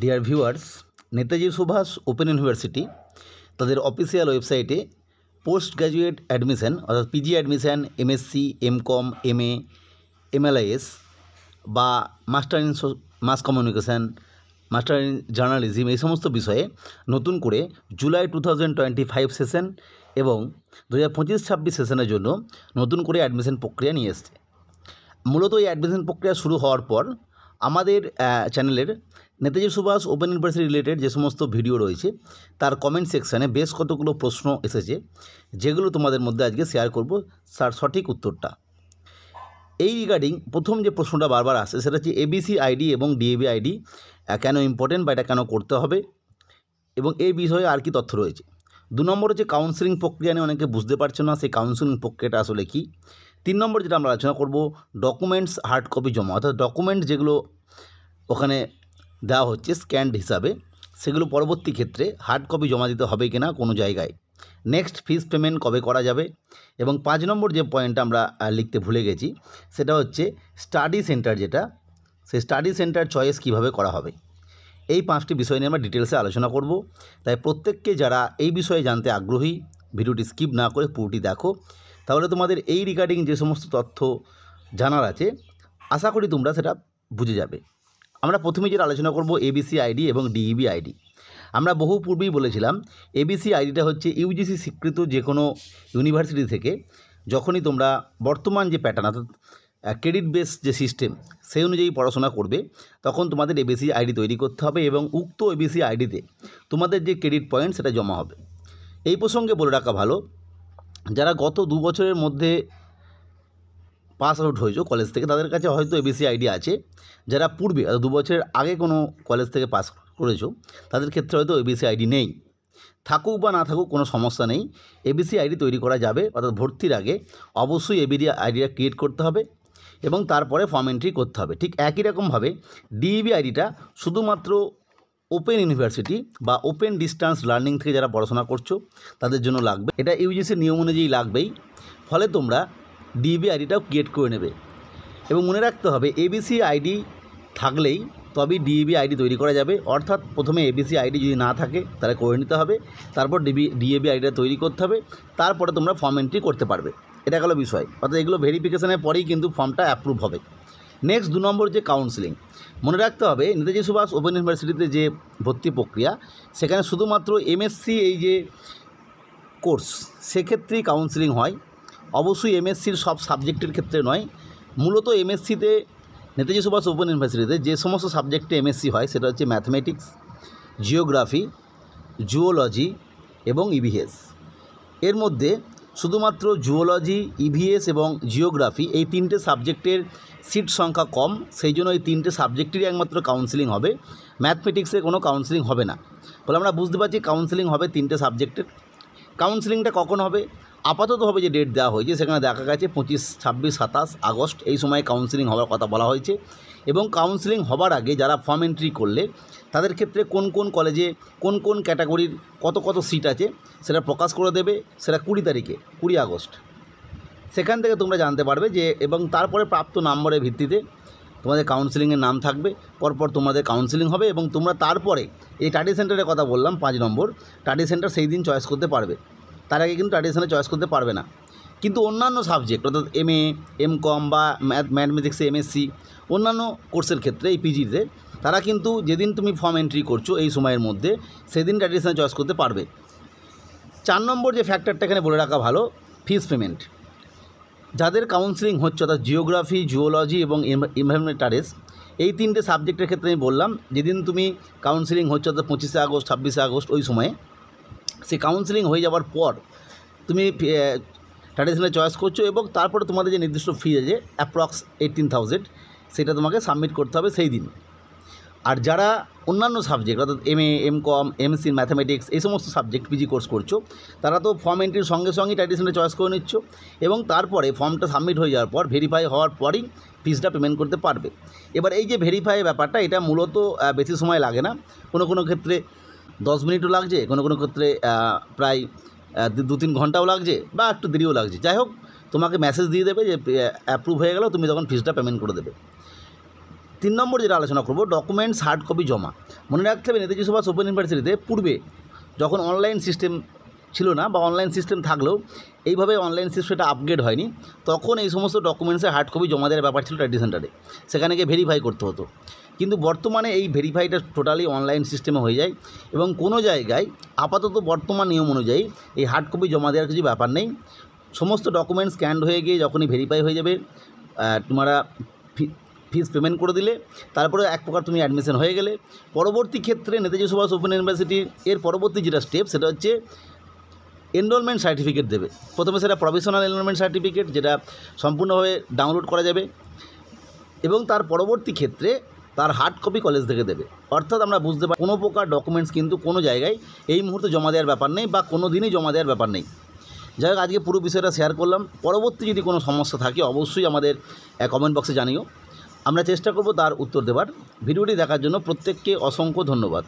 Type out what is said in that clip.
Deer viewers, Netaji Subhash open university তাদের official ওয়েবসাইটে post graduate admission অর্থাৎ PG admission MSc, MCom, MA, MLIS বা master in mass communication, master in journalism এই সমস্ত বিষয়ে নতুন করে জুলাই 2025 সেশন এবং 2025-26 সেশনের জন্য নতুন করে অ্যাডমিশন প্রক্রিয়া নিয়ে এসছে। মূলত এই অ্যাডমিশন প্রক্রিয়া শুরু হওয়ার পর আমাদের চ্যানেলের Netaji Subhash open university related যে সমস্ত ভিডিও রয়েছে তার কমেন্ট সেকশানে বেশ কতগুলো প্রশ্ন এসেছে, যেগুলো তোমাদের মধ্যে আজকে শেয়ার করব তার সঠিক উত্তরটা। এই রিগার্ডিং প্রথম যে প্রশ্নটা বারবার আসে সেটা হচ্ছে এবিসি আইডি এবং ডিএবি আইডি কেন ইম্পর্টেন্ট বা এটা কেন করতে হবে এবং এই বিষয়ে আর কি তথ্য রয়েছে। 2 নম্বর হচ্ছে কাউন্সেলিং প্রক্রিয়া নিয়ে অনেকে বুঝতে পারছে না, সেই কাউন্সেলিং প্রক্রিয়াটা আসলে কী। 3 নম্বর যেটা আমরা আলোচনা করব ডকুমেন্টস হার্ড কপি জমা, অর্থাৎ ডকুমেন্ট যেগুলো ওখানে দেওয়া হচ্ছে স্ক্যান্ড হিসাবে সেগুলো পরবর্তী ক্ষেত্রে হার্ড কপি জমা দিতে হবে কিনা কোনো জায়গায়। নেক্সট ফিস পেমেন্ট কবে করা যাবে এবং 5 নম্বর যে পয়েন্টটা আমরা লিখতে ভুলে গেছি সেটা হচ্ছে স্টাডি সেন্টার, যেটা সেই স্টাডি সেন্টার চয়েস কিভাবে করা হবে। এই 5টি বিষয় নিয়ে আমরা ডিটেলসে আলোচনা করব। তাই প্রত্যেককে যারা এই বিষয়ে জানতে আগ্রহী ভিডিওটি স্কিপ না করে পুরোটি দেখো, তাহলে তোমাদের এই রিগার্ডিং যে সমস্ত তথ্য জানার আছে আশা করি তোমরা সেটা বুঝে যাবে। আমরা প্রথমে যেটা আলোচনা করব এবিসি আইডি এবং ডিইবি আইডি। আমরা বহু পূর্বেই বলেছিলাম এবিসি আইডিটা হচ্ছে ইউজিসি স্বীকৃত যে কোনো ইউনিভার্সিটি থেকে যখনই তোমরা বর্তমান যে প্যাটার্ন অর্থাৎ ক্রেডিট বেস যে সিস্টেম সেই অনুযায়ী পড়াশোনা করবে তখন তোমাদের এবিসি আইডি তৈরি করতে হবে এবং উক্ত এবিসি আইডিতে তোমাদের যে ক্রেডিট পয়েন্ট সেটা জমা হবে। এই প্রসঙ্গে বলে রাখা ভালো, যারা গত 2 বছরের মধ্যে পাস আউট হয়েছো কলেজ থেকে তাদের কাছে হয়তো এবিসি আইডি আছে। যারা পূর্বে 2 বছরের আগে কোনো কলেজ থেকে পাস করেছো তাদের ক্ষেত্রে হয়তো এবিসি আইডি নেই। থাকুক বা না থাকুক কোনো সমস্যা নেই, এবিসি আইডি তৈরি করা যাবে। অর্থাৎ ভর্তির আগে অবশ্যই এবিসি আইডিটা ক্রিয়েট করতে হবে এবং তারপরে ফর্ম এন্ট্রি করতে হবে। ঠিক একই রকমভাবে ডিইবি আইডিটা শুধুমাত্র ওপেন ইউনিভার্সিটি বা ওপেন ডিস্টেন্স লার্নিং থেকে যারা পড়াশোনা করছো তাদের জন্য লাগবে। এটা ইউজিসির নিয়ম অনুযায়ী লাগবেই, ফলে তোমরা ডিইবি আইডিটাও ক্রিয়েট করে নেবে। এবং মনে রাখতে হবে এবিসি আইডি থাকলেই তবেই ডিইবি আইডি তৈরি করা যাবে। অর্থাৎ প্রথমে এবিসি আইডি যদি না থাকে তাহলে করে নিতে হবে, তারপর ডিএবি আইডিটা তৈরি করতে হবে, তারপরে তোমরা ফর্ম এন্ট্রি করতে পারবে। এটা গেলো বিষয়। অর্থাৎ এগুলো ভেরিফিকেশনের পরেই কিন্তু ফর্মটা অ্যাপ্রুভ হবে। নেক্সট 2 নম্বর যে কাউন্সেলিং, মনে রাখতে হবে নেতাজি সুভাষ ওপেন ইউনিভার্সিটিতে যে ভর্তি প্রক্রিয়া সেখানে শুধুমাত্র এমএসসি এই যে কোর্স সেক্ষেত্রেই কাউন্সেলিং হয়। অবশ্যই এমএসসির সব সাবজেক্টের ক্ষেত্রে নয়। মূলত এমএসসিতে নেতাজি সুভাষ ওপেন ইউনিভার্সিটিতে যে সমস্ত সাবজেক্টে এমএসসি হয় সেটা হচ্ছে ম্যাথমেটিক্স, জিওগ্রাফি, জুওলজি এবং ইভিএস। এর মধ্যে শুধুমাত্র জুওলজি, ইভিএস এবং জিওগ্রাফি এই 3টে সাবজেক্টের সিট সংখ্যা কম, সেই জন্য এই 3টে সাবজেক্টেরই একমাত্র কাউন্সেলিং হবে। ম্যাথমেটিক্সে কোনো কাউন্সেলিং হবে না। ফলে আমরা বুঝতে পারছি কাউন্সেলিং হবে 3টে সাবজেক্টের। কাউন্সেলিংটা কখন হবে? আপাতত হবে যে ডেট দেওয়া হয়েছে সেখানে দেখা গেছে 25, 26, 27 আগস্ট এই সময়ে কাউন্সেলিং হওয়ার কথা বলা হয়েছে। এবং কাউন্সেলিং হবার আগে যারা ফর্ম এন্ট্রি করলে তাদের ক্ষেত্রে কোন কোন কলেজে কোন কোন ক্যাটাগরির কত কত সিট আছে সেটা প্রকাশ করে দেবে, সেটা 20 তারিখে, 20 আগস্ট। সেখান থেকে তোমরা জানতে পারবে যে এবং তারপরে প্রাপ্ত নম্বরের ভিত্তিতে তোমাদের কাউন্সেলিংয়ের নাম থাকবে, পরপর তোমাদের কাউন্সেলিং হবে এবং তোমরা তারপরে এই স্টাডি সেন্টারের কথা বললাম 5 নম্বর স্টাডি সেন্টার সেই দিন চয়েস করতে পারবে। তার আগে কিন্তু স্টাডি সেন্টার চয়েস করতে পারবে না। কিন্তু অন্যান্য সাবজেক্ট অর্থাৎ এমএ, এমকম বা ম্যাথমেটিক্সে এমএসসি অন্যান্য কোর্সের ক্ষেত্রে এই পিজিতে তারা কিন্তু যেদিন তুমি ফর্ম এন্ট্রি করছো এই সময়ের মধ্যে সেদিন স্টাডি সেন্টার চয়েস করতে পারবে। 4 নম্বর যে ফ্যাক্টরটা এখানে বলে রাখা ভালো, ফিস পেমেন্ট। যাদের কাউন্সেলিং হচ্ছে অর্থাৎ জিওগ্রাফি, জুওলজি এবং এনভায়রনমেন্টারিস এই 3টে সাবজেক্টের ক্ষেত্রে আমি বললাম যেদিন তুমি কাউন্সেলিং হচ্ছে অর্থাৎ 25 আগস্ট, 26 আগস্ট ওই সময়ে, সেই কাউন্সেলিং হয়ে যাওয়ার পর তুমি স্টাডি সেন্টার চয়েস করছো এবং তারপরে তোমাদের যে নির্দিষ্ট ফি আছে অ্যাপ্রক্স 18,000 সেটা তোমাকে সাবমিট করতে হবে সেই দিন। আর যারা অন্যান্য সাবজেক্ট অর্থাৎ এমএ, এমকম, এমএসসি ম্যাথামেটিক্স এই সমস্ত সাবজেক্ট পিজি কোর্স করছো তারা তো ফর্ম এন্ট্রির সঙ্গে সঙ্গেই স্টাডি সেন্টার চয়েস করে নিচ্ছ এবং তারপরে ফর্মটা সাবমিট হয়ে যাওয়ার পর ভেরিফাই হওয়ার পরই ফিসটা পেমেন্ট করতে পারবে। এবার এই যে ভেরিফাই ব্যাপারটা এটা মূলত বেশি সময় লাগে না, কোনো কোনো ক্ষেত্রে 10 মিনিটও লাগছে, কোনো কোনো ক্ষেত্রে প্রায় 2-3 ঘন্টাও লাগছে বা একটু দেরিও লাগছে। যাই হোক তোমাকে মেসেজ দিয়ে দেবে যে অ্যাপ্রুভ হয়ে গেল, তুমি তখন ফিসটা পেমেন্ট করে দেবে। 3 নম্বর যেটা আলোচনা করব, ডকুমেন্টস হার্ড কপি জমা। মনে রাখতে হবে নেতাজি সুভাষ ওপেন ইউনিভার্সিটিতে পূর্বে যখন অনলাইন সিস্টেম ছিল না বা অনলাইন সিস্টেম থাকলেও এইভাবে অনলাইন সিস্টেমটা আপগ্রেড হয়নি, তখন এই সমস্ত ডকুমেন্টসের হার্ড কপি জমা দেওয়ার ব্যাপার ছিল স্টাডি সেন্টারে, সেখানে গিয়ে ভেরিফাই করতে হতো। কিন্তু বর্তমানে এই ভেরিফাইটা টোটালি অনলাইন সিস্টেমে হয়ে যায় এবং কোনো জায়গায় আপাতত বর্তমান নিয়ম অনুযায়ী এই হার্ড কপি জমা দেওয়ার কিছু ব্যাপার নেই। সমস্ত ডকুমেন্টস স্ক্যান্ড হয়ে গিয়ে যখনই ভেরিফাই হয়ে যাবে, তোমরা ফিস পেমেন্ট করে দিলে, তারপরে এক প্রকার তুমি অ্যাডমিশন হয়ে গেলে। পরবর্তী ক্ষেত্রে নেতাজি সুভাষ ওপেন ইউনিভার্সিটির এর পরবর্তী যেটা স্টেপ, সেটা হচ্ছে এনরোলমেন্ট সার্টিফিকেট দেবে। প্রথমে সেটা প্রফেশনাল এনরোলমেন্ট সার্টিফিকেট, যেটা সম্পূর্ণভাবে ডাউনলোড করা যাবে, এবং তার পরবর্তী ক্ষেত্রে তার হার্ড কপি কলেজ থেকে দেবে। অর্থাৎ আমরা বুঝতে পারি কোনো প্রকার ডকুমেন্টস কিন্তু কোনো জায়গায় এই মুহূর্তে জমা দেওয়ার ব্যাপার নেই বা কোনো দিনই জমা দেওয়ার ব্যাপার নেই। যাই হোক, আজকে পুরো বিষয়টা শেয়ার করলাম। পরবর্তী যদি কোনো সমস্যা থাকে অবশ্যই আমাদের কমেন্ট বক্সে জানিও, আমরা চেষ্টা করব তার উত্তর দেওয়ার। ভিডিওটি দেখার জন্য প্রত্যেককে অসংখ্য ধন্যবাদ।